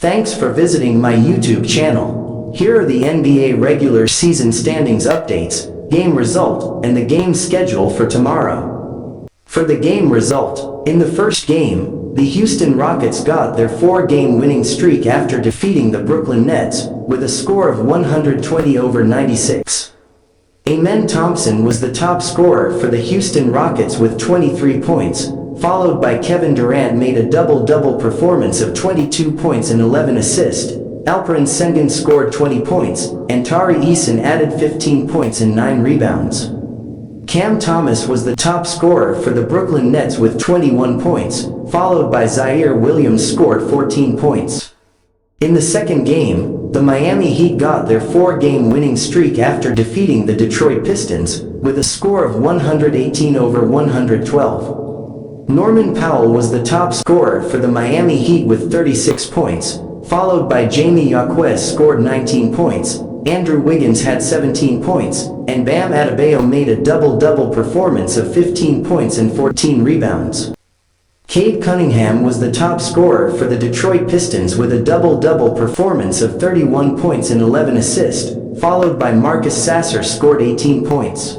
Thanks for visiting my YouTube channel. Here are the NBA regular season standings updates, game result, and the game schedule for tomorrow. For the game result, in the first game, the Houston Rockets got their 4-game winning streak after defeating the Brooklyn Nets, with a score of 120-96. Amen Thompson was the top scorer for the Houston Rockets with 23 points, followed by Kevin Durant made a double-double performance of 22 points and 11 assists. Alperen Sengun scored 20 points, and Tari Eason added 15 points and 9 rebounds. Cam Thomas was the top scorer for the Brooklyn Nets with 21 points, followed by Zaire Williams scored 14 points. In the second game, the Miami Heat got their 4-game winning streak after defeating the Detroit Pistons, with a score of 118-112. Norman Powell was the top scorer for the Miami Heat with 36 points, followed by Jamie Jaquez scored 19 points, Andrew Wiggins had 17 points, and Bam Adebayo made a double-double performance of 15 points and 14 rebounds. Cade Cunningham was the top scorer for the Detroit Pistons with a double-double performance of 31 points and 11 assists, followed by Marcus Sasser scored 18 points.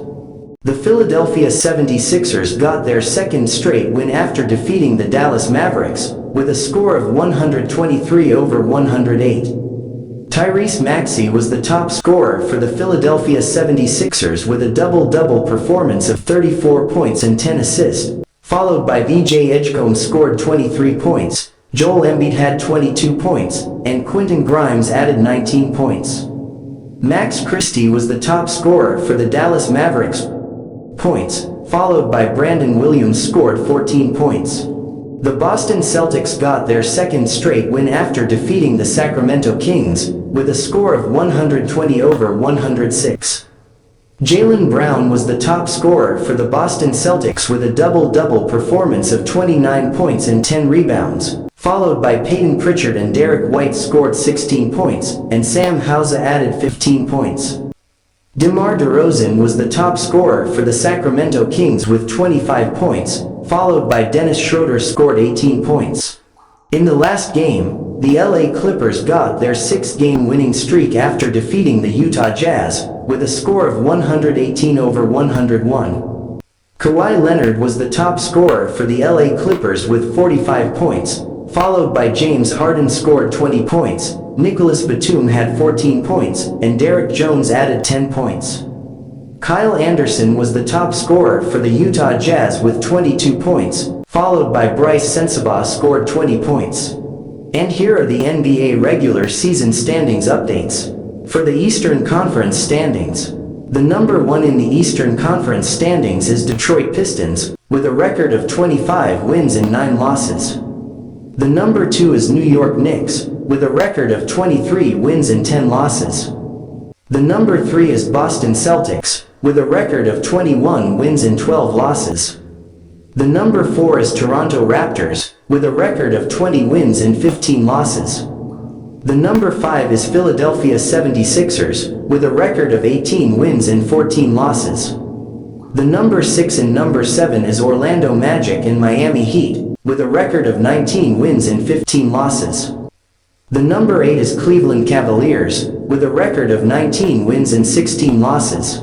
The Philadelphia 76ers got their second straight win after defeating the Dallas Mavericks, with a score of 123-108. Tyrese Maxey was the top scorer for the Philadelphia 76ers with a double-double performance of 34 points and 10 assists, followed by VJ Edgecombe scored 23 points, Joel Embiid had 22 points, and Quentin Grimes added 19 points. Max Christie was the top scorer for the Dallas Mavericks points, followed by Brandon Williams scored 14 points. The Boston Celtics got their second straight win after defeating the Sacramento Kings, with a score of 120-106. Jaylen Brown was the top scorer for the Boston Celtics with a double-double performance of 29 points and 10 rebounds, followed by Peyton Pritchard and Derek White scored 16 points, and Sam Hauser added 15 points. DeMar DeRozan was the top scorer for the Sacramento Kings with 25 points, followed by Dennis Schroeder scored 18 points. In the last game, the LA Clippers got their 6-game winning streak after defeating the Utah Jazz, with a score of 118-101. Kawhi Leonard was the top scorer for the LA Clippers with 45 points, followed by James Harden scored 20 points, Nicholas Batum had 14 points, and Derek Jones added 10 points. Kyle Anderson was the top scorer for the Utah Jazz with 22 points, followed by Bryce Sensabaugh scored 20 points. And here are the NBA regular season standings updates. For the Eastern Conference standings, the number 1 in the Eastern Conference standings is Detroit Pistons, with a record of 25 wins and 9 losses. The number 2 is New York Knicks, with a record of 23 wins and 10 losses. The number 3 is Boston Celtics, with a record of 21 wins and 12 losses. The number 4 is Toronto Raptors, with a record of 20 wins and 15 losses. The number 5 is Philadelphia 76ers, with a record of 18 wins and 14 losses. The number 6 and number 7 is Orlando Magic and Miami Heat, with a record of 19 wins and 15 losses. The number 8 is Cleveland Cavaliers, with a record of 19 wins and 16 losses.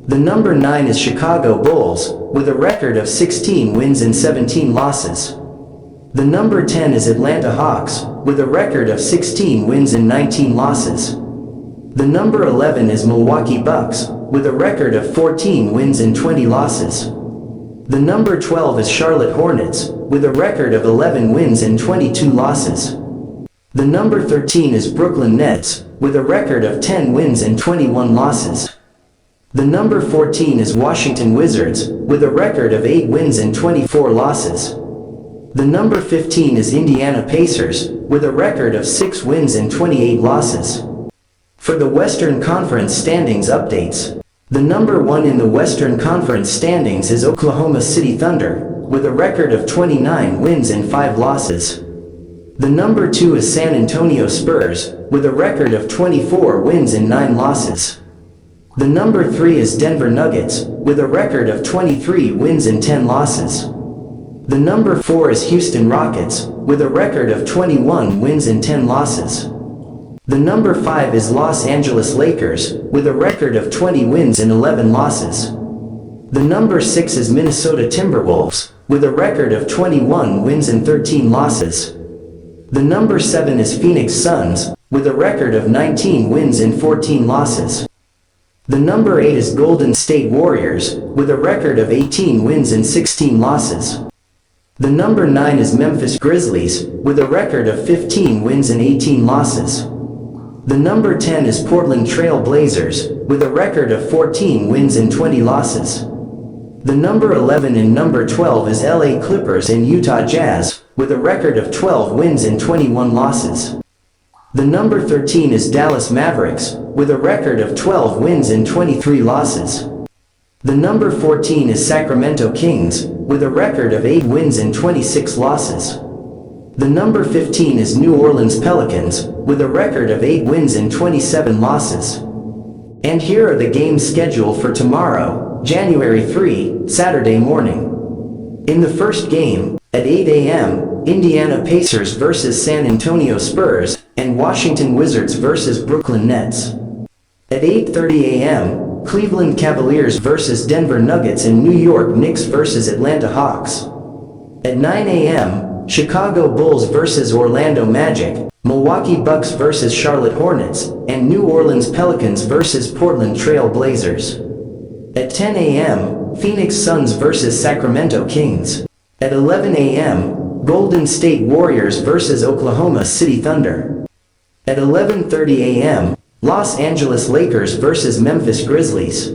The number 9 is Chicago Bulls, with a record of 16 wins and 17 losses. The number 10 is Atlanta Hawks, with a record of 16 wins and 19 losses. The number 11 is Milwaukee Bucks, with a record of 14 wins and 20 losses. The number 12 is Charlotte Hornets, with a record of 11 wins and 22 losses. The number 13 is Brooklyn Nets, with a record of 10 wins and 21 losses. The number 14 is Washington Wizards, with a record of 8 wins and 24 losses. The number 15 is Indiana Pacers, with a record of 6 wins and 28 losses. For the Western Conference standings updates, the number 1 in the Western Conference standings is Oklahoma City Thunder, with a record of 29 wins and 5 losses. The number 2 is San Antonio Spurs, with a record of 24 wins and 9 losses. The number 3 is Denver Nuggets, with a record of 23 wins and 10 losses. The number 4 is Houston Rockets, with a record of 21 wins and 10 losses. The number 5 is Los Angeles Lakers, with a record of 20 wins and 11 losses. The number 6 is Minnesota Timberwolves, with a record of 21 wins and 13 losses. The number 7 is Phoenix Suns, with a record of 19 wins and 14 losses. The number 8 is Golden State Warriors, with a record of 18 wins and 16 losses. The number 9 is Memphis Grizzlies, with a record of 15 wins and 18 losses. The number 10 is Portland Trail Blazers, with a record of 14 wins and 20 losses. The number 11 and number 12 is LA Clippers and Utah Jazz, with a record of 12 wins and 21 losses. The number 13 is Dallas Mavericks, with a record of 12 wins and 23 losses. The number 14 is Sacramento Kings, with a record of 8 wins and 26 losses. The number 15 is New Orleans Pelicans, with a record of 8 wins and 27 losses. And here are the games scheduled for tomorrow, January 3, Saturday morning. In the first game, at 8 a.m., Indiana Pacers vs. San Antonio Spurs, and Washington Wizards vs. Brooklyn Nets. At 8:30 a.m., Cleveland Cavaliers vs. Denver Nuggets and New York Knicks vs. Atlanta Hawks. At 9 a.m., Chicago Bulls vs. Orlando Magic, Milwaukee Bucks vs. Charlotte Hornets, and New Orleans Pelicans vs. Portland Trail Blazers. At 10 a.m., Phoenix Suns vs. Sacramento Kings. At 11 a.m., Golden State Warriors vs. Oklahoma City Thunder. At 11:30 a.m., Los Angeles Lakers vs. Memphis Grizzlies.